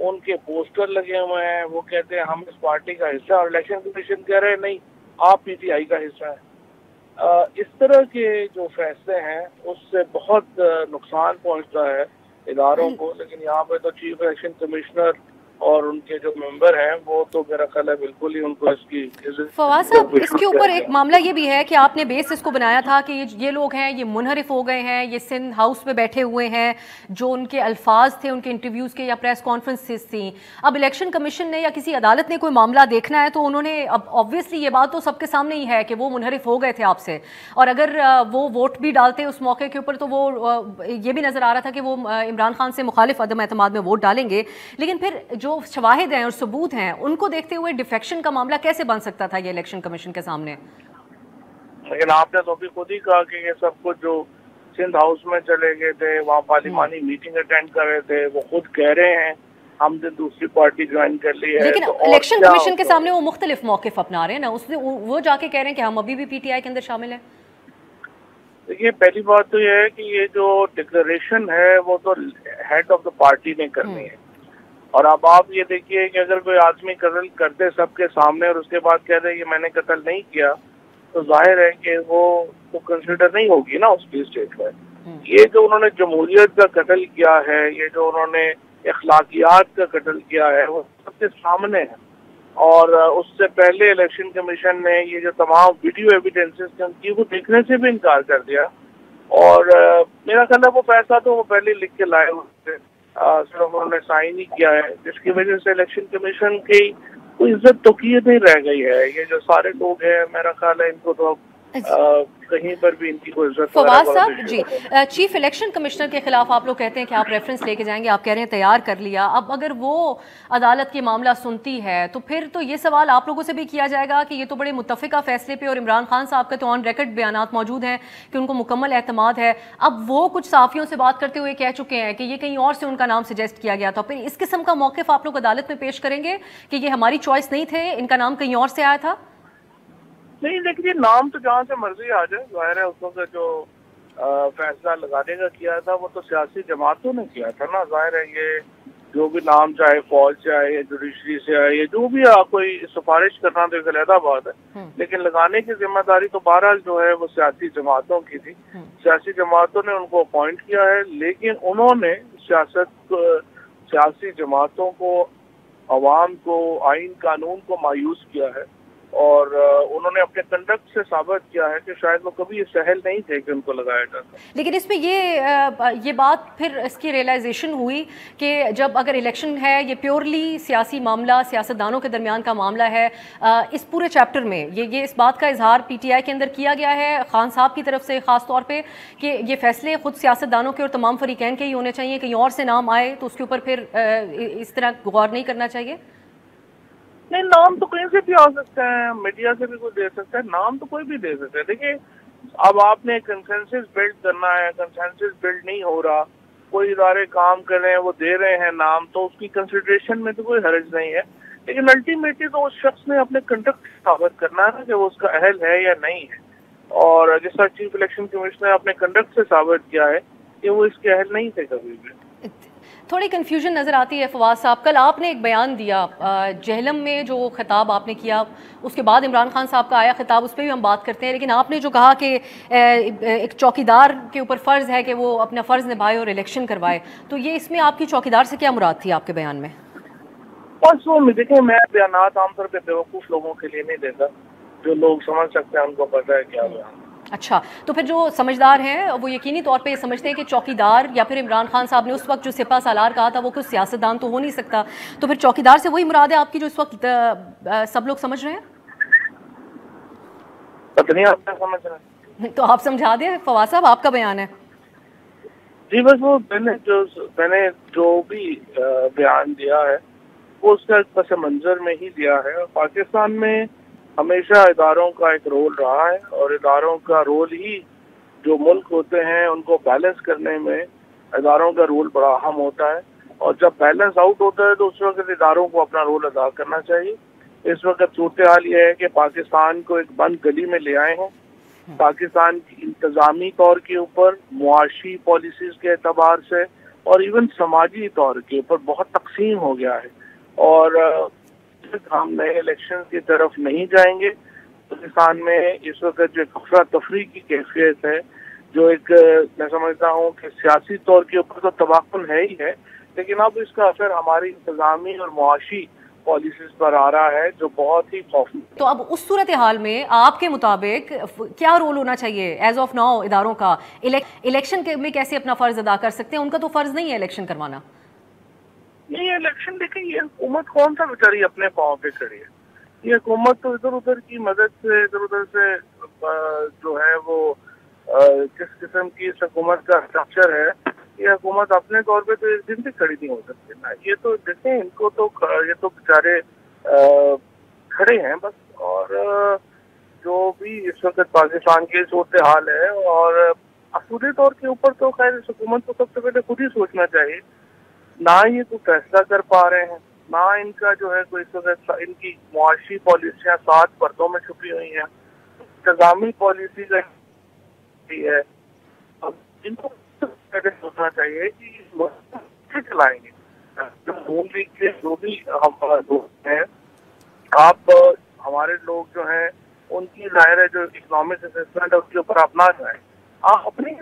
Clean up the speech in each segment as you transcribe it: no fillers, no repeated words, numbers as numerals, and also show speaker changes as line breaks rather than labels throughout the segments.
ان کے پوسٹر لگے ہوئے ہیں، وہ کہتے ہیں ہم اس پارٹی کا حصہ، اور الیکشن کمیشن کہہ رہے ہیں نہیں آپ پی ٹی آئی کا حصہ ہے۔ اس طرح کے جو فیصلے ہیں اس سے بہت نقصان پہنچتا ہے اداروں کو، لیکن یہاں پہ تو چیف الیکشن کمیشنر اور ان کے جو ممبر ہیں وہ تو میرا خیال ہے بالکل ہی ان کو اس کی
فواز صاحب اس کے اوپر ایک معاملہ یہ بھی ہے کہ آپ نے بیس اس کو بنایا تھا کہ یہ لوگ ہیں یہ منحرف ہو گئے ہیں، یہ سندھ ہاؤس میں بیٹھے ہوئے ہیں، جو ان کے الفاظ تھے ان کے انٹرویوز کے یا پریس کانفرنسز تھیں، اب الیکشن کمیشن نے یا کسی عدالت نے کوئی معاملہ دیکھنا ہے تو انہوں نے اب آبویسلی یہ بات تو سب کے سامنے ہی ہے کہ وہ منحرف ہو گئے تھے آپ سے، اور اگر وہ ووٹ بھی ڈالتے اس موقع کے اوپر تو وہ یہ بھی نظر آ رہا تھا کہ وہ عمران خان سے مخالف عدم اعتماد میں ووٹ ڈالیں گے، لیکن پھر جو شواہد ہیں اور ثبوت ہیں ان کو دیکھتے ہوئے ڈیفیکشن کا معاملہ کیسے بن سکتا تھا یہ الیکشن کمیشن کے سامنے؟
لیکن آپ نے تو ابھی خود ہی کہا کہ یہ سب کچھ جو سندھ ہاؤس میں چلے گئے تھے، وہاں پارلیمانی میٹنگ اٹینڈ کر رہے تھے، وہ خود کہہ رہے ہیں ہم نے دوسری پارٹی جوائن کر لی ہے،
لیکن الیکشن کمیشن کے سامنے وہ مختلف موقف اپنا رہے ہیں نا، وہ جا کے کہہ رہے ہیں کہ ہم ابھی بھی پی ٹی آئی کے اندر شامل ہیں۔
دیکھیے پہلی بات تو یہ ہے کہ یہ جو ڈکلریشن ہے وہ تو ہیڈ آف دا پارٹی نے کرنی ہے، اور اب آپ یہ دیکھیے کہ اگر کوئی آدمی قتل کرتے سب کے سامنے اور اس کے بعد کہہ دے کہ میں نے قتل نہیں کیا تو ظاہر ہے کہ وہ تو کنسیڈر نہیں ہوگی نا اس کی اسٹیٹ میں۔ یہ جو انہوں نے جمہوریت کا قتل کیا ہے، یہ جو انہوں نے اخلاقیات کا قتل کیا ہے وہ سب کے سامنے ہے، اور اس سے پہلے الیکشن کمیشن نے یہ جو تمام ویڈیو ایویڈنسز کی وہ دیکھنے سے بھی انکار کر دیا، اور میرا خیال ہے وہ پیسہ تو وہ پہلے لکھ کے لائے ہوئے تھے، صرف انہوں نے سائن ہی کیا ہے، جس کی وجہ سے الیکشن کمیشن کی کوئی عزت تو کی نہیں رہ گئی ہے۔ یہ جو سارے لوگ ہیں میرا خیال ہے ان کو تو کہیں پر بھی ان کی کوئی عزت۔
فواز صاحب جی، چیف الیکشن کمشنر کے خلاف آپ لوگ کہتے ہیں کہ آپ ریفرنس لے کے جائیں گے، آپ کہہ رہے ہیں تیار کر لیا، اب اگر وہ عدالت کی معاملہ سنتی ہے تو پھر تو یہ سوال آپ لوگوں سے بھی کیا جائے گا کہ یہ تو بڑے متفقہ فیصلے پہ، اور عمران خان صاحب کا تو آن ریکارڈ بیانات موجود ہیں کہ ان کو مکمل اعتماد ہے، اب وہ کچھ صحافیوں سے بات کرتے ہوئے کہہ چکے ہیں کہ یہ کہیں اور سے ان کا نام سجیسٹ کیا گیا تھا، پھر اس قسم کا موقف آپ لوگ عدالت میں پیش کریں گے کہ یہ ہماری چوائس نہیں تھے، ان کا نام کہیں اور سے آیا تھا؟
نہیں دیکھیے نام تو جہاں سے مرضی آ جائے، ظاہر ہے اس وقت جو فیصلہ لگانے کا کیا تھا وہ تو سیاسی جماعتوں نے کیا تھا نا، ظاہر ہے یہ جو بھی نام چاہے فوج سے آئے یا جوڈیشری سے آئے یا جو بھی کوئی سفارش کرنا تو ایک علیحدہ بات ہے، لیکن لگانے کی ذمہ داری تو بہرحال جو ہے وہ سیاسی جماعتوں کی تھی، سیاسی جماعتوں نے ان کو اپوائنٹ کیا ہے، لیکن انہوں نے سیاسی جماعتوں کو، عوام کو، آئین قانون کو مایوس کیا ہے، اور انہوں نے اپنے کنڈکٹ سے ثابت کیا ہے کہ شاید وہ کبھی سہل نہیں تھے کہ ان کو لگایا جاتا۔
لیکن اس میں یہ بات پھر اس کی ریئلائزیشن ہوئی کہ جب اگر الیکشن ہے یہ پیورلی سیاسی معاملہ، سیاستدانوں کے درمیان کا معاملہ ہے، اس پورے چیپٹر میں یہ اس بات کا اظہار پی ٹی آئی کے اندر کیا گیا ہے خان صاحب کی طرف سے خاص طور پہ کہ یہ فیصلے خود سیاستدانوں کے اور تمام فریقین کے ہی ہونے چاہیے، کہیں اور سے نام آئے تو اس کے اوپر پھر اس طرح غور نہیں کرنا چاہیے؟
نہیں، نام تو کہیں سے بھی آ سکتا ہے، میڈیا سے بھی کوئی دے سکتا ہے، نام تو کوئی بھی دے سکتا ہے۔ دیکھیں اب آپ نے کنسنسس بلڈ کرنا ہے، کنسنسس بلڈ نہیں ہو رہا، کوئی ادارے کام کر رہے ہیں وہ دے رہے ہیں نام، تو اس کی کنسیڈریشن میں تو کوئی حرج نہیں ہے، لیکن الٹیمیٹلی تو اس شخص نے اپنے کنڈکٹ ثابت کرنا ہے کہ وہ اس کا اہل ہے یا نہیں ہے، اور جس طرح چیف الیکشن کمیشنر نے اپنے کنڈکٹ سے ثابت کیا ہے کہ وہ اس کے اہل نہیں تھے کبھی بھی۔
تھوڑی کنفیوژن نظر آتی ہے فواز صاحب، کل آپ نے ایک بیان دیا جہلم میں جو خطاب آپ نے کیا، اس کے بعد عمران خان صاحب کا آیا خطاب، اس پہ بھی ہم بات کرتے ہیں، لیکن آپ نے جو کہا کہ ایک چوکیدار کے اوپر فرض ہے کہ وہ اپنا فرض نبھائے اور الیکشن کروائے، تو یہ اس میں آپ کی چوکیدار سے کیا مراد تھی آپ کے بیان میں؟
بس وہ دیکھیں میں بیانات عام طور پہ بیوقوف لوگوں کے لیے نہیں دیتا، جو لوگ سمجھ سکتے ہیں ان کو پتہ ہے کیا بیان۔
اچھا، تو پھر جو سمجھدار ہیں وہ یقینی طور پہ یہ سمجھتے ہیں کہ چوکیدار یا پھر عمران خان صاحب نے اس وقت جو سپہ سالار کہا تھا وہ کچھ سیاستدان تو ہو نہیں سکتا، تو پھر چوکیدار سے وہی مراد ہے آپ کی جو اس وقت سب لوگ سمجھ رہے ہیں؟
پتہ نہیں آپ کیا سمجھ رہے ہیں، تو
آپ سمجھا دیں فواز صاحب، آپ کا بیان ہے۔
جی بس وہ میں نے جو بھی بیان دیا ہے وہ اس کا پس منظر میں ہی دیا ہے، اور پاکستان میں ہمیشہ اداروں کا ایک رول رہا ہے، اور اداروں کا رول ہی جو ملک ہوتے ہیں ان کو بیلنس کرنے میں اداروں کا رول بڑا اہم ہوتا ہے، اور جب بیلنس آؤٹ ہوتا ہے تو اس وقت اداروں کو اپنا رول ادا کرنا چاہیے۔ اس وقت صورتحال یہ ہے کہ پاکستان کو ایک بند گلی میں لے آئے ہیں، پاکستان کی انتظامی طور کے اوپر، معاشی پالیسیز کے اعتبار سے اور ایون سماجی طور کے اوپر بہت تقسیم ہو گیا ہے، اور ہم نئے الیکشن کی طرف نہیں جائیں گے۔ پاکستان میں اس وقت جو افراتفری کی کیفیت ہے، جو ایک میں سمجھتا ہوں کہ سیاسی طور کے اوپر تو تباکن ہے ہی ہے، لیکن اب اس کا اثر ہماری انتظامی اور معاشی پالیسیز پر آ رہا ہے جو بہت ہی خوفناک۔
تو اب اس صورتحال میں آپ کے مطابق کیا رول ہونا چاہیے ایز آف ناؤ اداروں کا؟ الیکشن میں کیسے اپنا فرض ادا کر سکتے ہیں؟ ان کا تو فرض نہیں ہے الیکشن کروانا۔
نہیں، الیکشن دیکھیں، یہ حکومت کون سا بیچاری اپنے پاؤں پہ کھڑی ہے؟ یہ حکومت تو ادھر ادھر کی مدد سے، ادھر ادھر سے جو ہے وہ جس قسم کی اس حکومت کا اسٹرکچر ہے، یہ حکومت اپنے طور پہ تو ایک دن بھی کھڑی نہیں ہو سکتی نا۔ یہ تو دیکھیں، ان کو تو یہ تو بیچارے کھڑے ہیں بس، اور جو بھی اس وقت پاکستان کی صورتحال ہے، اور اصولی طور کے اوپر تو خیر اس حکومت کو سب سے پہلے خود ہی سوچنا چاہیے۔ نہ یہ کوئی فیصلہ کر پا رہے ہیں، نہ ان کا جو ہے کوئی اس وقت ان کی معاشی پالیسیاں 7 پردوں میں چھپی ہوئی ہیں، انتظامی پالیسی ہے۔ اب ان کو پہلے سوچنا چاہیے کہ کیسے چلائیں گے۔ جو نون لیگ کے جو بھی ہم دوست ہیں، آپ ہمارے لوگ جو ہیں ان کی ظاہر ہے جو اکنامک اسسمنٹ ہے اس کے اوپر اپنا جائیں، آپ اپنی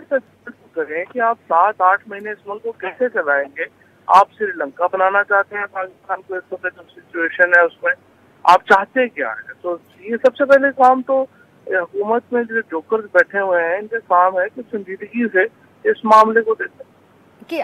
کریں کہ آپ 7-8 مہینے اس ملک کو کیسے چلائیں گے۔ آپ سری لنکا بنانا چاہتے ہیں پاکستان کو، اس وقت جو سچویشن ہے اس میں آپ چاہتے کیا ہے؟ تو یہ سب سے پہلے کام تو حکومت میں جو جوکرز بیٹھے ہوئے ہیں ان کے کام ہے کہ سنجیدگی سے اس معاملے کو دیکھیں۔
کہ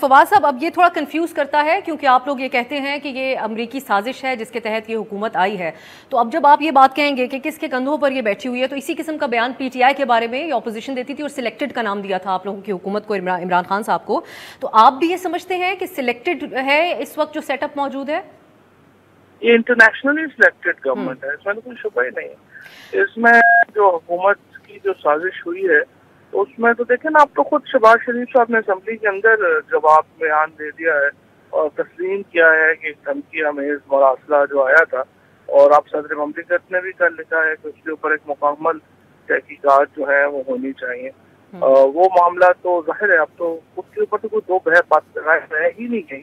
فواد صاحب اب یہ تھوڑا کنفیوز کرتا ہے کیونکہ آپ لوگ یہ کہتے ہیں کہ یہ امریکی سازش ہے جس کے تحت یہ حکومت آئی ہے، تو اب جب آپ یہ بات کہیں گے کہ کس کے کندھوں پر یہ بیٹھی ہوئی ہے، تو اسی قسم کا بیان پی ٹی آئی کے بارے میں یہ اپوزیشن دیتی تھی اور سلیکٹڈ کا نام دیا تھا آپ لوگوں کی حکومت کو، عمران خان صاحب کو، تو آپ بھی یہ سمجھتے ہیں کہ سلیکٹڈ ہے اس وقت جو سیٹ اپ موجود ہے؟
یہ انٹرنیشنلی سلیکٹڈ گورنمنٹ ہے، اس میں کوئی شبہ ہی نہیں ہے۔ اس میں جو حکومت کی جو سازش ہوئی ہے اس میں تو دیکھیں نا، آپ تو خود شہباز شریف صاحب نے اسمبلی کے اندر جواب بیان دے دیا ہے اور تسلیم کیا ہے کہ دھمکی امیز مراسلہ جو آیا تھا، اور آپ صدر مملکت نے بھی کل لکھا ہے کہ اس کے اوپر ایک مکمل تحقیقات جو ہے وہ ہونی چاہیے۔ وہ معاملہ تو ظاہر ہے اب تو اس کے اوپر تو کوئی دو بات رہ ہی نہیں گئی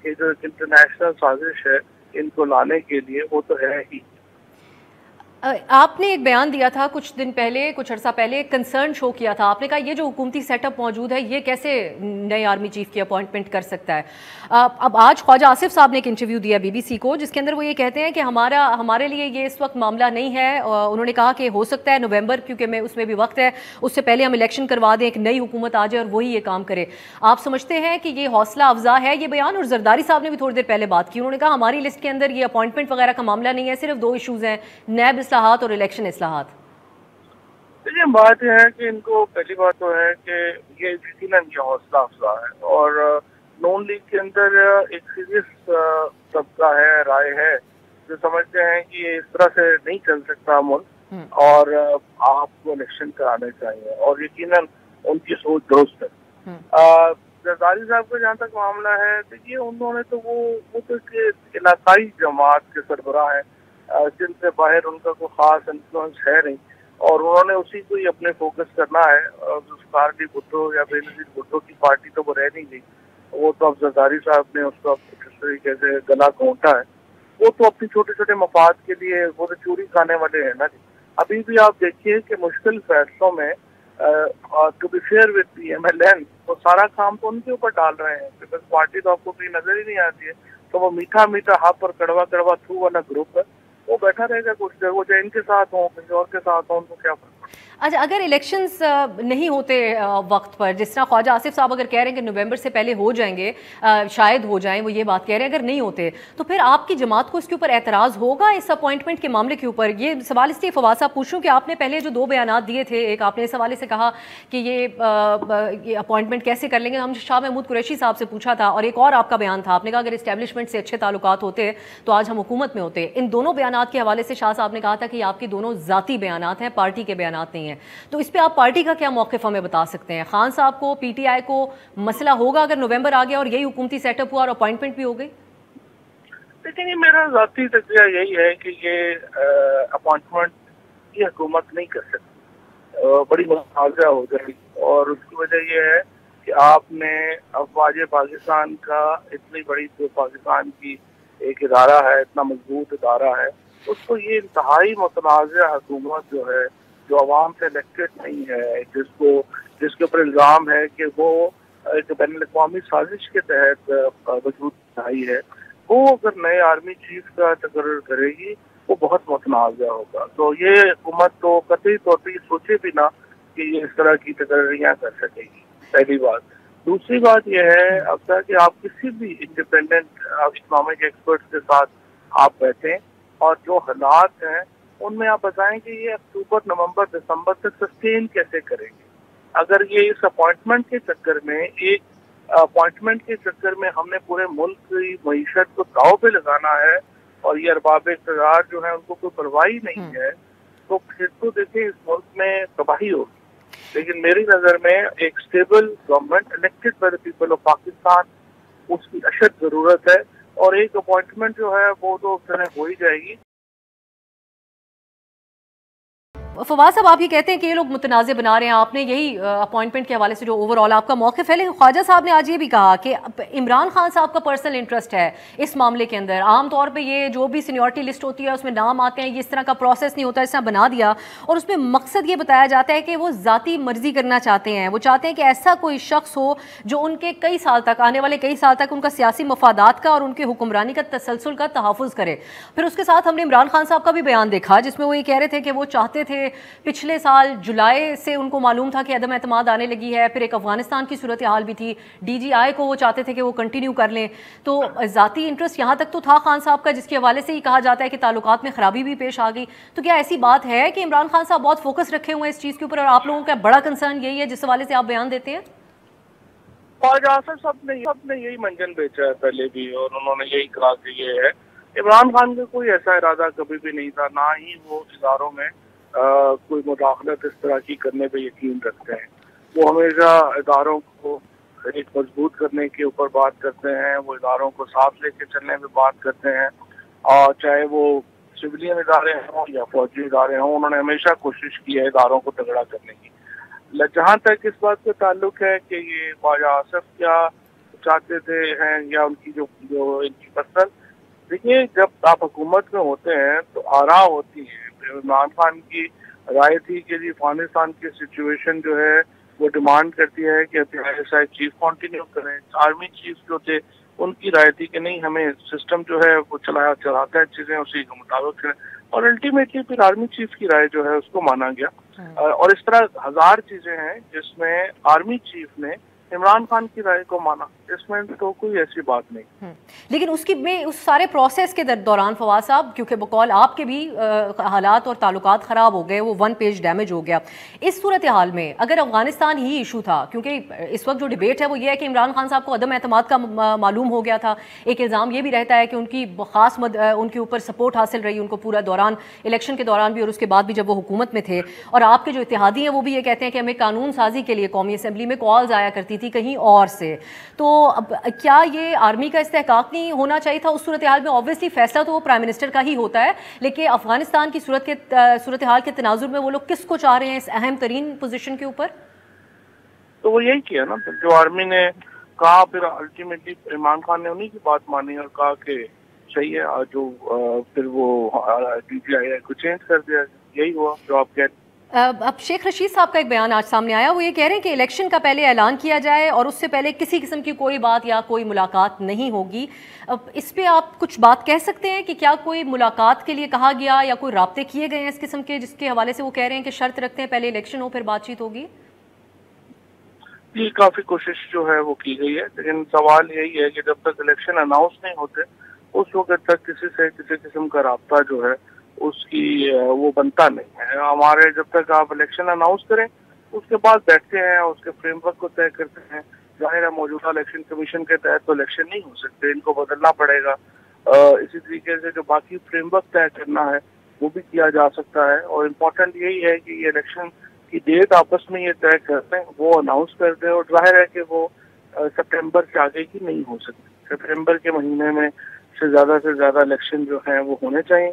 کہ جو انٹرنیشنل سازش ہے ان کو لانے کے لیے وہ تو ہے ہی۔
آپ نے ایک بیان دیا تھا کچھ دن پہلے، کچھ عرصہ پہلے، کنسرن شو کیا تھا، آپ نے کہا یہ جو حکومتی سیٹ اپ موجود ہے یہ کیسے نئے آرمی چیف کی اپوائنٹمنٹ کر سکتا ہے۔ اب آج خواجہ آصف صاحب نے ایک انٹرویو دیا بی بی سی کو جس کے اندر وہ یہ کہتے ہیں کہ ہمارے لیے یہ اس وقت معاملہ نہیں ہے، انہوں نے کہا کہ ہو سکتا ہے نومبر، کیونکہ اس میں بھی وقت ہے، اس سے پہلے ہم الیکشن کروا دیں، ایک نئی حکومت آ جائے اور وہی یہ کام کرے۔ آپ سمجھتے ہیں کہ یہ حوصلہ افزا ہے یہ بیان؟ اور زرداری صاحب نے بھی تھوڑی دیر پہلے بات کی، انہوں نے کہا ہماری لسٹ کے اندر یہ اپوائنٹمنٹ وغیرہ کا معاملہ نہیں ہے، صرف 2 ایشوز ہیں، نیب اصلاحات اور الیکشن اصلاحات۔
دیکھیے، بات یہ ہے کہ ان کو پہلی بات تو ہے کہ یہ یقیناً یہ حوصلہ افزا ہے، اور نون لیگ کے اندر ایک سیریس طبقہ ہے، رائے ہے جو سمجھتے ہیں کہ یہ اس طرح سے نہیں چل سکتا ملک، اور آپ کو الیکشن کرانے چاہیے، اور یقیناً ان کی سوچ درست ہے۔ زرداری صاحب کا جہاں تک معاملہ ہے، دیکھیے انہوں نے تو وہ تو علاقائی جماعت کے سربراہ ہیں جن سے باہر ان کا کوئی خاص انفلوئنس ہے نہیں، اور انہوں نے اسی کو ہی اپنے فوکس کرنا ہے۔ کارڈی بھٹو یا بے نظیر بھٹو کی پارٹی تو وہ رہ نہیں گئی، وہ تو اب زرداری صاحب نے اس کو کس طریقے سے گلا گھونٹا ہے، وہ تو اپنی چھوٹے چھوٹے مفاد کے لیے وہ تو چوری کھانے والے ہیں نا جی۔ ابھی بھی آپ دیکھیے کہ مشکل فیصلوں میں to be fair with P M L N وہ سارا کام تو ان کے اوپر ڈال رہے ہیں، بیکاز پارٹی تو آپ کو کہیں نظر ہی نہیں آتی ہے، تو وہ میٹھا میٹھا ہاتھ پر کڑوا کڑوا تھو والا گروپ ہے، وہ بیٹھا رہے گا کچھ دیر، وہ چاہے ان کے ساتھ ہوں کسی اور کے ساتھ ہوں، ان کو کیا فرق۔
اچھا، اگر الیکشنز نہیں ہوتے وقت پر، جس طرح خواجہ آصف صاحب اگر کہہ رہے ہیں کہ نومبر سے پہلے ہو جائیں گے، شاید ہو جائیں، وہ یہ بات کہہ رہے ہیں، اگر نہیں ہوتے تو پھر آپ کی جماعت کو اس کے اوپر اعتراض ہوگا اس اپوائنٹمنٹ کے معاملے کے اوپر؟ یہ سوال اس لیے فواد صاحب پوچھوں کہ آپ نے پہلے جو 2 بیانات دیے تھے، ایک آپ نے اس حوالے سے کہا کہ یہ اپوائنٹمنٹ کیسے کر لیں گے، ہم شاہ محمود قریشی صاحب سے پوچھا تھا، اور ایک اور آپ کا بیان تھا، آپ نے کہا اگر اسٹیبلشمنٹ سے اچھے تعلقات ہوتے تو آج ہم حکومت میں ہوتے۔ ان دونوں بیانات کے حوالے سے شاہ صاحب نے کہا تھا کہ آپ کی دونوں ذاتی بیانات ہیں، پارٹی کے بیانات نہیں ہیں، تو اس پہ آپ پارٹی کا کیا موقف ہمیں بتا سکتے ہیں؟ خان صاحب کو، پی ٹی آئی کو مسئلہ ہوگا اگر نومبر آ گیا اور یہی حکومتی سیٹ اپ ہوا اور اپوائنٹمنٹ بھی ہو گئی؟
لیکن یہ میرا ذاتی تجزیہ یہی ہے کہ یہ اپوائنٹمنٹ یہ حکومت نہیں کر سکتی، بڑی متنازع ہو جائے گی، اور اس کی وجہ یہ ہے کہ آپ نے افواج پاکستان کا اتنی بڑی جو پاکستان کی ایک ادارہ ہے، اتنا مضبوط ادارہ ہے، اس کو یہ انتہائی متنازع حکومت جو ہے، جو عوام سے الیکٹڈ نہیں ہے، جس کے اوپر الزام ہے کہ وہ ایک بین الاقوامی سازش کے تحت وجود میں آئی ہے، وہ اگر نئے آرمی چیف کا تقرر کرے گی وہ بہت متنازع ہوگا. تو یہ حکومت تو قطعی طور پہ سوچے بھی نہ کہ یہ اس طرح کی تقرریاں کر سکے گی، پہلی بات. دوسری بات یہ ہے اب تک کہ آپ کسی بھی انڈیپینڈنٹ اکنامک ایکسپرٹ کے ساتھ آپ بیٹھیں اور جو حالات ہیں ان میں آپ بتائیں کہ یہ اکتوبر، نومبر، دسمبر تک سسٹین کیسے کریں گے. اگر یہ اس اپوائنٹمنٹ کے چکر میں ہم نے پورے ملک کی معیشت کو داؤ پہ لگانا ہے اور یہ ارباب اقتدار جو ہیں ان کو کوئی پرواہ نہیں ہے، تو پھر تو دیکھیں اس ملک میں تباہی ہوگی. لیکن میری نظر میں ایک stable government elected by the people of Pakistan, اس کی اشد ضرورت ہے، اور ایک اپوائنٹمنٹ جو ہے وہ تو اس طرح ہو ہی جائے گی.
فواد صاحب آپ یہ کہتے ہیں کہ یہ لوگ متنازع بنا رہے ہیں، آپ نے یہی اپوائنٹمنٹ کے حوالے سے جو اوور آل آپ کا موقف ہے، لیکن خواجہ صاحب نے آج یہ بھی کہا کہ عمران خان صاحب کا پرسنل انٹرسٹ ہے اس معاملے کے اندر. عام طور پہ یہ جو بھی سینیورٹی لسٹ ہوتی ہے اس میں نام آتے ہیں، یہ اس طرح کا پروسیس نہیں ہوتا، اس طرح بنا دیا اور اس میں مقصد یہ بتایا جاتا ہے کہ وہ ذاتی مرضی کرنا چاہتے ہیں. وہ چاہتے ہیں کہ ایسا کوئی شخص ہو جو ان کے کئی سال تک، آنے والے کئی سال تک ان کا سیاسی مفادات کا اور ان کی حکمرانی کا تسلسل کا تحفظ کرے. پھر اس کے ساتھ ہم نے عمران خان صاحب کا بھی بیان دیکھا جس میں وہ یہ کہہ رہے تھے کہ وہ چاہتے تھے، پچھلے سال جولائی سے ان کو معلوم تھا کہ عدم اعتماد آنے لگی ہے. پھر ایک افغانستان کی صورتحال بھی تھی، ڈی جی آئی کو وہ چاہتے تھے کہ وہ کنٹینیو کر لیں. تو ذاتی انٹرسٹ یہاں تک تو تھا خان صاحب کا، جس کے حوالے سے ہی کہا جاتا ہے کہ تعلقات میں خرابی بھی پیش آ گئی. تو کیا ایسی بات ہے کہ عمران خان صاحب بہت فوکس رکھے ہوئے ہیں اس چیز کے اوپر اور آپ لوگوں کا بڑا کنسرن یہی ہے جس حوالے سے آپ بیان دیتے ہیں؟
خواجہ آصف صاحب نے یہی منجن بیچا ہے پہلے بھی، اور انہوں نے یہی کہا کہ یہ ہے. عمران خان کا کوئی ایسا ارادہ کبھی بھی نہیں تھا، نہ ہی وہ اداروں میں کوئی مداخلت اس طرح کی کرنے پہ یقین رکھتے ہیں. وہ ہمیشہ اداروں کو ایک مضبوط کرنے کے اوپر بات کرتے ہیں، وہ اداروں کو ساتھ لے کے چلنے پہ بات کرتے ہیں، اور چاہے وہ سویلین ادارے ہوں یا فوجی ادارے ہوں، انہوں نے ہمیشہ کوشش کی ہے اداروں کو تگڑا کرنے کی. جہاں تک اس بات کا تعلق ہے کہ یہ خواجہ آصف کیا چاہتے تھے ہیں یا ان کی جو ان کی پسند، دیکھیے جب آپ حکومت میں ہوتے ہیں تو آراء ہوتی ہیں. عمران خان کی رائے تھی کہ جی افغانستان کی سچویشن جو ہے وہ ڈیمانڈ کرتی ہے کہ چیف کنٹینیو کریں. آرمی چیف جو تھے ان کی رائے تھی کہ نہیں، ہمیں سسٹم جو ہے وہ چلاتا ہے چیزیں اسی کے مطابق کریں، اور الٹیمیٹلی پھر آرمی چیف کی رائے جو ہے اس کو مانا گیا. اور اس طرح ہزار چیزیں ہیں جس میں آرمی چیف نے عمران خان کی رائے کو مانا، اس میں تو کوئی ایسی بات نہیں.
لیکن اس سارے پروسیس کے دوران فواد صاحب، کیونکہ بقول آپ کے بھی حالات اور تعلقات خراب ہو گئے، وہ 1 پیج ڈیمیج ہو گیا. اس صورتحال میں اگر افغانستان ہی ایشو تھا، کیونکہ اس وقت جو ڈیبیٹ ہے وہ یہ ہے کہ عمران خان صاحب کو عدم اعتماد کا معلوم ہو گیا تھا. ایک الزام یہ بھی رہتا ہے کہ ان کی خاص ان کے اوپر سپورٹ حاصل رہی ان کو پورا دوران، الیکشن کے دوران بھی اور اس کے بعد بھی جب وہ حکومت میں تھے. اور آپ کے جو اتحادی ہیں وہ بھی یہ کہتے ہیں کہ ہمیں قانون سازی کے لیے قومی اسمبلی میں کالز آیا کرتی تھی کہیں اور سے. تو اب کیا یہ آرمی کا استحقاق نہیں ہونا چاہیے تھا اس صورتحال میں؟ آبویسلی فیصلہ تو وہ پرائم منسٹر کا ہی ہوتا ہے، لیکن افغانستان کی صورتحال کے تناظر میں وہ لوگ کس کو چاہ رہے ہیں اس اہم ترین پوزیشن کے اوپر؟
تو وہ یہی کیا نا جو آرمی نے کہا، پھر الٹیمیٹلی عمران خان نے انہی کی بات مانی اور کہا کہ صحیح ہے، جو پھر وہ ڈی جی آئی کو چینج کر دیا. یہی ہوا جو آپ کہتے ہیں.
اب شیخ رشید صاحب کا ایک بیان آج سامنے آیا، وہ یہ کہہ رہے ہیں کہ الیکشن کا پہلے اعلان کیا جائے اور اس سے پہلے کسی قسم کی کوئی بات یا کوئی ملاقات نہیں ہوگی. اب اس پہ آپ کچھ بات کہہ سکتے ہیں کہ کیا کوئی ملاقات کے لیے کہا گیا یا کوئی رابطے کیے گئے ہیں اس قسم کے، جس کے حوالے سے وہ کہہ رہے ہیں کہ شرط رکھتے ہیں پہلے الیکشن ہو پھر بات چیت ہوگی؟
یہ کافی کوشش جو ہے وہ کی گئی ہے، لیکن سوال یہی ہے کہ جب تک الیکشن اناؤنس نہیں ہوتے اس وقت تک کسی سے کسی قسم کا رابطہ جو ہے اس کی وہ بنتا نہیں ہے. ہمارے جب تک آپ الیکشن اناؤنس کریں اس کے بعد بیٹھتے ہیں، اس کے فریم ورک کو طے کرتے ہیں. ظاہر ہے موجودہ الیکشن کمیشن کے تحت تو الیکشن نہیں ہو سکتے، ان کو بدلنا پڑے گا. اسی طریقے سے جو باقی فریم ورک طے کرنا ہے وہ بھی کیا جا سکتا ہے، اور امپورٹنٹ یہی ہے کہ یہ الیکشن کی ڈیٹ آپس میں یہ طے کرتے ہیں، وہ اناؤنس کرتے ہیں. اور ظاہر ہے کہ وہ سپٹمبر سے آگے کی نہیں ہو سکتی. سپٹمبر کے مہینے میں سے زیادہ الیکشن جو ہیں وہ ہونے چاہیے،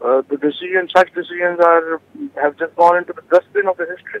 such decisions have just gone into the dustbin of the history.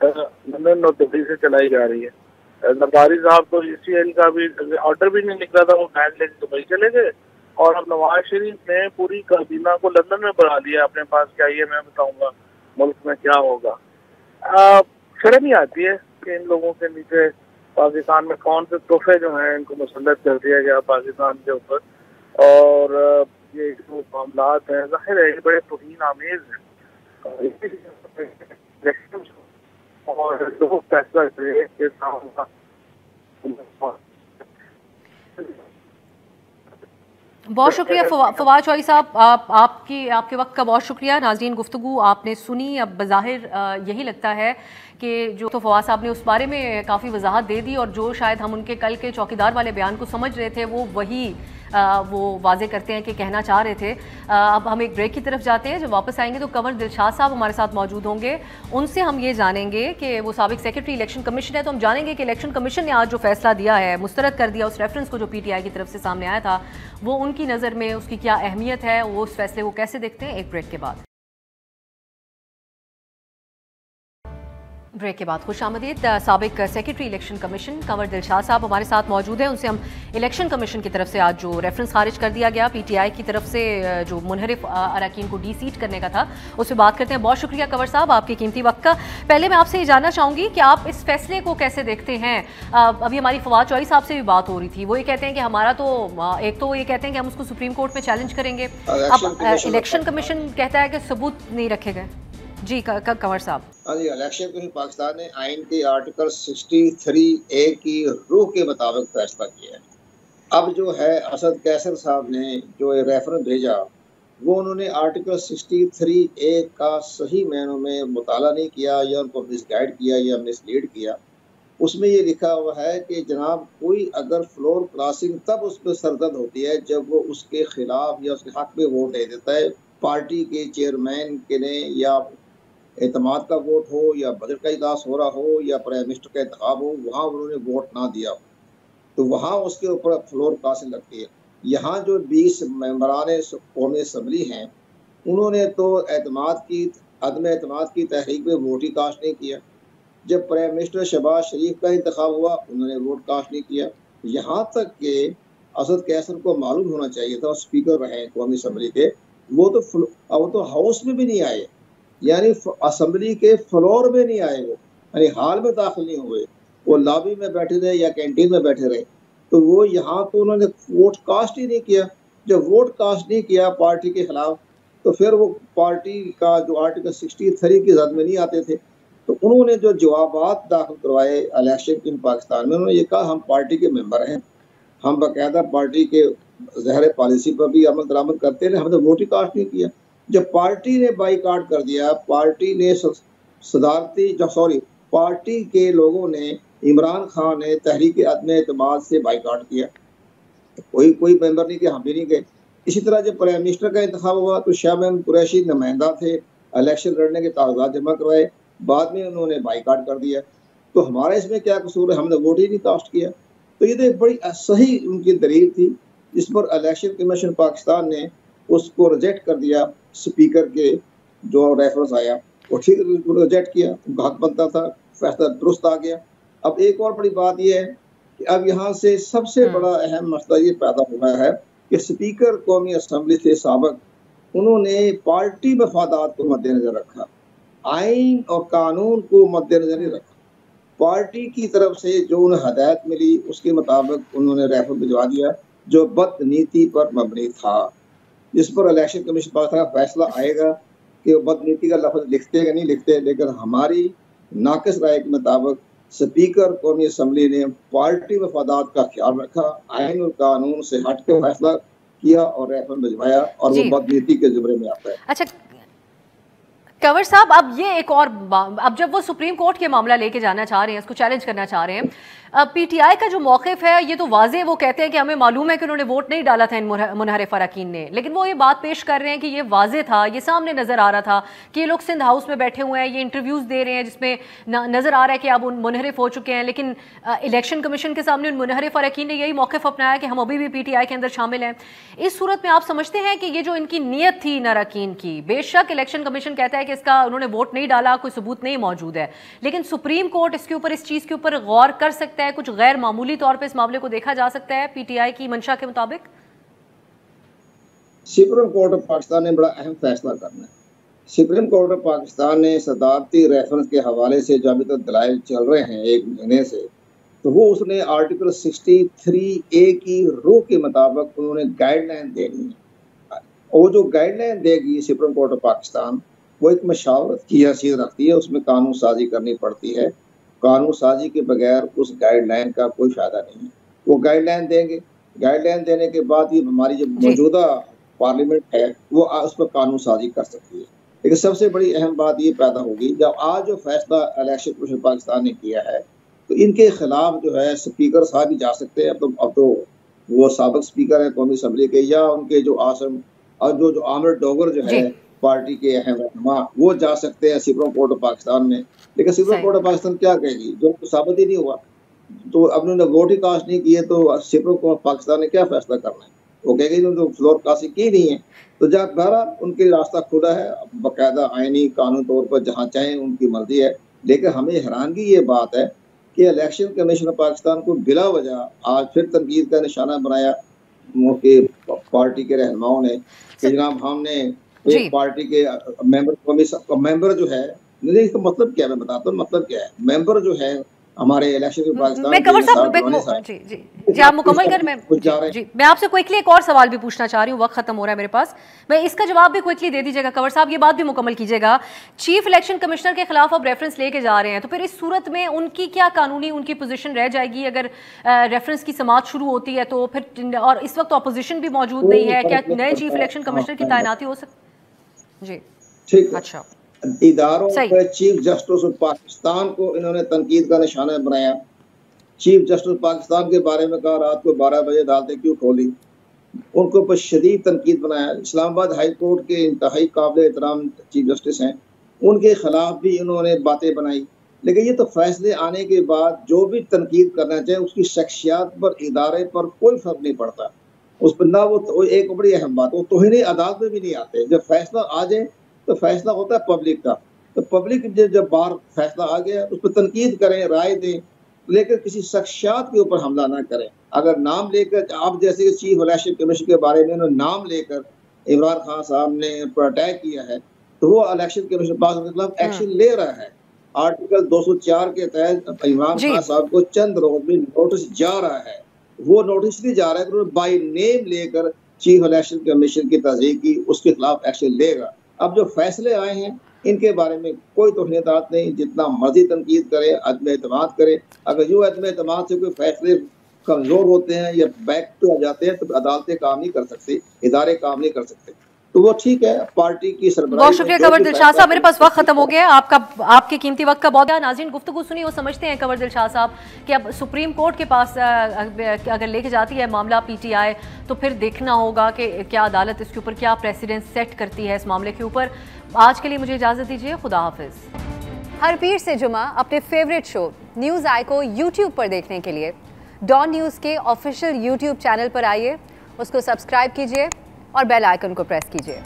London اور دبئی سے چلائی جا رہی ہے. زرداری صاحب تو ECL کا بھی آرڈر بھی نہیں نکلا تھا, وہ بینڈ لے کے دبئی چلے گئے, اور اب نواز شریف نے پوری کابینہ کو لندن میں بڑھا لیا اپنے پاس کہ آئیے میں بتاؤں گا ملک میں کیا ہوگا. شرم ہی آتی ہے کہ ان لوگوں کے نیچے پاکستان میں کون سے تحفے جو ہیں ان کو مسلط کر دیا گیا پاکستان کے اوپر, اور یہ جو معاملات ہیں ظاہر ہے یہ بڑے توہین آمیز ہیں, اور لوگ فیصلہ کرے کہ
بہت شکریہ فواد چوہدری صاحب, آپ کے وقت کا بہت شکریہ. ناظرین, گفتگو آپ نے سنی. اب بظاہر یہی لگتا ہے کہ جو تو فواد صاحب نے اس بارے میں کافی وضاحت دے دی, اور جو شاید ہم ان کے کل کے چوکیدار والے بیان کو سمجھ رہے تھے وہ واضح کرتے ہیں کہ کہنا چاہ رہے تھے. اب ہم ایک بریک کی طرف جاتے ہیں. جب واپس آئیں گے تو کنور دلشاد صاحب ہمارے ساتھ موجود ہوں گے. ان سے ہم یہ جانیں گے کہ وہ سابق سیکرٹری الیکشن کمیشن ہے, تو ہم جانیں گے کہ الیکشن کمیشن نے آج جو فیصلہ دیا ہے, مسترد کر دیا اس ریفرنس کو جو PTI کی طرف سے سامنے آیا تھا, وہ ان کی نظر میں اس کی کیا اہمیت ہے, وہ اس فیصلے کو کیسے دیکھتے ہیں. ایک بریک کے بعد خوش آمدید. سابق سیکرٹری الیکشن کمیشن کنور دلشاد صاحب ہمارے ساتھ موجود ہیں. ان سے ہم الیکشن کمیشن کی طرف سے آج جو ریفرنس خارج کر دیا گیا PTI کی طرف سے, جو منحرف اراکین کو ڈی سیٹ کرنے کا تھا, اس پہ بات کرتے ہیں. بہت شکریہ کنور صاحب آپ کے قیمتی وقت کا. پہلے میں آپ سے یہ جاننا چاہوں گی کہ آپ اس فیصلے کو کیسے دیکھتے ہیں. ابھی ہماری فواد چوہدری صاحب سے بھی بات ہو رہی تھی, وہ یہ کہتے ہیں کہ ہمارا تو ایک تو یہ کہتے ہیں کہ ہم اس کو سپریم کورٹ میں چیلنج کریں گے, اب الیکشن کمیشن کہتا ہے کہ ثبوت نہیں رکھے گئے. جی کنور صاحب.
جی, الیکشن کمیشن پاکستان نے آئین کے آرٹیکل 63A کی روح کے مطابق فیصلہ کیا ہے. اب جو ہے اسد قیصر صاحب نے جو ریفرنس بھیجا, وہ انہوں نے آرٹیکل 63A کا صحیح معنوں میں مطالعہ نہیں کیا, یا ان کو مس گائیڈ کیا یا مس لیڈ کیا. اس میں یہ لکھا ہوا ہے کہ جناب کوئی اگر فلور کراسنگ تب اس پہ سرزد ہوتی ہے جب وہ اس کے خلاف یا اس کے حق میں ووٹ دے دیتا ہے, پارٹی کے چیئرمین کے نے یا اعتماد کا ووٹ ہو, یا بجٹ کا اجلاس ہو رہا ہو, یا پرائم منسٹر کا انتخاب ہو, وہاں انہوں نے ووٹ نہ دیا ہو, تو وہاں اس کے اوپر فلور کراسنگ لگتی ہے. یہاں جو 20 ممبران قومی اسمبلی ہیں, انہوں نے تو عدم اعتماد کی تحریک میں ووٹ ہی کاسٹ نہیں کیا. جب پرائم منسٹر شہباز شریف کا انتخاب ہوا, انہوں نے ووٹ کاسٹ نہیں کیا. یہاں تک کہ اسد قیصر کو معلوم ہونا چاہیے تھا, اسپیکر رہے قومی اسمبلی کے, وہ تو ہاؤس میں بھی نہیں آئے, یعنی اسمبلی کے فلور میں نہیں آئے, وہ یعنی ہال میں داخل نہیں ہوئے, وہ لابی میں بیٹھے رہے یا کینٹین میں بیٹھے رہے. تو وہ یہاں تو انہوں نے ووٹ کاسٹ ہی نہیں کیا. جب ووٹ کاسٹ نہیں کیا پارٹی کے خلاف, تو پھر وہ پارٹی کا جو آرٹیکل 63 کی زد میں نہیں آتے تھے. تو انہوں نے جو جوابات داخل کروائے الیکشن کی پاکستان میں, انہوں نے یہ کہا ہم پارٹی کے ممبر ہیں, ہم باقاعدہ پارٹی کے ظاہر پالیسی پر بھی عمل درآمد کرتے ہیں, ہم نے ووٹ ہی کاسٹ نہیں کیا. جب پارٹی نے بائی کاٹ کر دیا, پارٹی نے پارٹی کے لوگوں نے, عمران خان نے تحریک عدم اعتماد سے بائی کاٹ کیا, کوئی ممبر نہیں کہ ہم بھی نہیں گئے. اسی طرح جب پرائم منسٹر کا انتخاب ہوا تو شاہ محمود قریشی نمائندہ تھے, الیکشن لڑنے کے کاغذات جمع کروائے, بعد میں انہوں نے بائی کاٹ کر دیا. تو ہمارا اس میں کیا قصور ہے, ہم نے ووٹ ہی نہیں کاسٹ کیا. تو یہ تو ایک بڑی صحیح ان کی دلیل تھی, جس پر الیکشن کمیشن پاکستان نے اس کو ریجیکٹ کر دیا. اسپیکر کے جو ریفرنس آیا وہ ٹھیک ریجیکٹ کیا, حق بنتا تھا, فیصلہ درست آ گیا. اب ایک اور بڑی بات یہ ہے کہ اب یہاں سے سب سے بڑا اہم مسئلہ یہ پیدا ہوا ہے کہ اسپیکر قومی اسمبلی سے سابق, انہوں نے پارٹی مفادات کو مد نظر رکھا, آئین اور قانون کو مد نظر نہیں رکھا. پارٹی کی طرف سے جو انہیں ہدایت ملی اس کے مطابق انہوں نے ریفرنس بھجوا دیا, جو بد نیتی پر مبنی تھا, جس پر الیکشن کمیشن پاکستان کا فیصلہ آئے گا کہ وہ بد نیتی کا لفظ لکھتے یا نہیں لکھتے. لیکن ہماری ناقص رائے کے مطابق اسپیکر قومی اسمبلی نے پارٹی مفادات کا خیال رکھا, آئین اور قانون سے ہٹ کے فیصلہ کیا اور ریفرنس بھجوایا, اور وہ بد نیتی کے زمرے میں آتا ہے.
اچھا کنور صاحب, اب یہ ایک اور اب جب وہ سپریم کورٹ کے معاملہ لے کے جانا چاہ رہے ہیں, اس کو چیلنج کرنا چاہ رہے ہیں, PTI کا جو موقف ہے یہ تو واضح, وہ کہتے ہیں کہ ہمیں معلوم ہے کہ انہوں نے ووٹ نہیں ڈالا تھا ان منحرف اراکین نے, لیکن وہ یہ بات پیش کر رہے ہیں کہ یہ واضح تھا, یہ سامنے نظر آ رہا تھا کہ یہ لوگ سندھ ہاؤس میں بیٹھے ہوئے ہیں, یہ انٹرویوز دے رہے ہیں جس میں نظر آ رہا ہے کہ اب ان منحرف ہو چکے ہیں. لیکن الیکشن کمیشن کے سامنے ان منحرف اراکین نے یہی موقف اپنایا کہ ہم ابھی بھی PTI کے اندر شامل ہیں. اس صورت میں آپ سمجھتے ہیں کہ یہ جو ان کی نیت تھی ان اراکین کی, بے شک الیکشن کمیشن کہتا ہے کہ اس کا انہوں نے ووٹ نہیں ڈالا, کوئی ثبوت نہیں موجود ہے, لیکن سپریم کورٹ اس کے اوپر, اس چیز کے اوپر غور کر سکتا ہے, کچھ غیر معمولی طور پہ اس معاملے کو دیکھا جا سکتا ہے پی ٹی آئی کی منشا کے مطابق.
سپریم کورٹ آف پاکستان نے بڑا اہم فیصلہ کرنا ہے. سپریم کورٹ آف پاکستان نے صدارتی ریفرنس کے حوالے سے جو ابھی تک دلائل چل رہے ہیں 1 مہینے سے, تو وہ اس نے آرٹیکل 63A کی روح کے مطابق انہوں نے گائیڈ لائن دینی ہے. اور جو گائیڈ لائن دے گی سپریم کورٹ آف پاکستان, وہ ایک مشاورت کی حیثیت رکھتی ہے, اس میں قانون سازی کرنی پڑتی ہے. قانون سازی کے بغیر اس گائیڈ لائن کا کوئی فائدہ نہیں ہے. وہ گائیڈ لائن دیں گے, گائیڈ لائن دینے کے بعد یہ ہماری جو موجودہ پارلیمنٹ ہے وہ اس پر قانون سازی کر سکتی ہے. لیکن سب سے بڑی اہم بات یہ پیدا ہوگی, جب آج جو فیصلہ الیکشن کمیشن پاکستان نے کیا ہے تو ان کے خلاف جو ہے اسپیکر صاحب بھی جا سکتے ہیں. اب تو وہ سابق اسپیکر ہیں قومی اسمبلی کے, یا ان کے جو آسم اور جو عامر ڈوگر جو ہے پارٹی کے اہم رہنما, وہ جا سکتے ہیں سپریم کورٹ آف پاکستان میں. لیکن سپریم کورٹ آف پاکستان کیا کہے گی, جو ثابت ہی نہیں ہوا, تو اب انہوں نے ووٹ ہی کاسٹ نہیں کیے, تو سپریم کورٹ آف پاکستان نے کیا فیصلہ کرنا ہے؟ وہ کہے گی انہوں نے فلور کاسٹ کی نہیں ہے. تو جب بہرحال ان کے راستہ کھلا ہے, باقاعدہ آئینی قانون طور پر جہاں چاہیں ان کی مرضی ہے. لیکن ہمیں حیرانگی یہ بات ہے کہ الیکشن کمیشن آف پاکستان کو بلا وجہ آج پھر تنقید کا نشانہ بنایا کہ پارٹی کے رہنماؤں نے, کہ جناب ہم نے ایک پارٹی کے ممبر جو ہے, اس کا مطلب کیا ہے میں بتاتا ہوں, مطلب کیا ہے. ممبر جو ہے ہمارے الیکشن پاکستان
میں کنور صاحب جی آپ مکمل کر, میں آپ سے کوئکلی ایک اور سوال بھی پوچھنا چاہ رہی ہوں, وقت ختم ہو رہا ہے میرے پاس, میں اس کا جواب بھی کوئکلی دے دیجیے گا. کنور صاحب یہ بات بھی مکمل کیجیے گا, چیف الیکشن کمشنر کے خلاف اب ریفرنس لے کے جا رہے ہیں, تو پھر اس صورت میں ان کی کیا قانونی ان کی پوزیشن رہ جائے گی اگر ریفرنس کی سماعت شروع ہوتی ہے تو پھر, اور اس وقت اپوزیشن بھی موجود نہیں ہے, کیا نئے چیف الیکشن کمشنر کی تعیناتی ہو سکتی؟ جی ٹھیک, اچھا.
اداروں پہ چیف جسٹس آف پاکستان کو انہوں نے تنقید کا نشانہ بنایا. چیف جسٹس پاکستان کے بارے میں کہا رات کو 12 بجے عدالتیں کیوں کھولی, ان کو پر شدید تنقید بنایا. اسلام آباد ہائی کورٹ کے انتہائی قابل احترام چیف جسٹس ہیں, ان کے خلاف بھی انہوں نے باتیں بنائی. لیکن یہ تو فیصلے آنے کے بعد جو بھی تنقید کرنا چاہے اس کی شخصیات پر, ادارے پر کوئی فرق نہیں پڑتا اس پر. نہ وہ ایک بڑی اہم بات, وہ توہین عدالت میں بھی نہیں آتے. جب فیصلہ آ جائے تو فیصلہ ہوتا ہے پبلک کا, تو پبلک جب باہر فیصلہ آ گیا اس پر تنقید کریں, رائے دیں, لیکن کسی شخصیات کے اوپر حملہ نہ کریں. اگر نام لے کر, آپ جیسے کہ چیف الیکشن کمیشن کے بارے میں انہوں نے نام لے کر عمران خان صاحب نے پر اٹیک کیا ہے, تو وہ الیکشن کمیشن پاس کے خلاف ایکشن لے رہا ہے. آرٹیکل 204 کے تحت عمران خان صاحب کو چند روز میں نوٹس جا رہا ہے. وہ نوٹس بھی جا رہا ہے کہ انہوں نے بائی نیم لے کر چیف الیکشن کمیشن کی تصدیق کی, اس کے خلاف ایکشن لے گا. اب جو فیصلے آئے ہیں ان کے بارے میں کوئی توہینات نہیں, جتنا مرضی تنقید کرے, عدم اعتماد کرے. اگر یوں عدم اعتماد سے کوئی فیصلے کمزور ہوتے ہیں یا بیک پہ آ جاتے ہیں تو عدالتیں کام نہیں کر سکتی, ادارے کام نہیں کر سکتے. تو وہ ٹھیک ہے, پارٹی کی سربراہی.
بہت شکریہ کنور دلشاد صاحب, میرے پاس وقت ختم ہو گیا, آپ کے قیمتی وقت کا بہت ہے. ناظرین گفتگو سنی, وہ سمجھتے ہیں کنور دلشاد صاحب کہ اب سپریم کورٹ کے پاس اگر لے کے جاتی ہے معاملہ پی ٹی آئی, تو پھر دیکھنا ہوگا کہ کیا عدالت اس کے اوپر کیا پریسیڈنٹ سیٹ کرتی ہے اس معاملے کے اوپر. آج کے لیے مجھے اجازت دیجیے, خدا حافظ.
ہر پیر سے جمعہ اپنے فیوریٹ شو نیوز آئی کو یوٹیوب پر دیکھنے کے لیے ڈان نیوز کے آفیشیل یوٹیوب چینل پر آئیے, اس کو سبسکرائب کیجیے اور بیل آئیکن کو پریس کیجیے.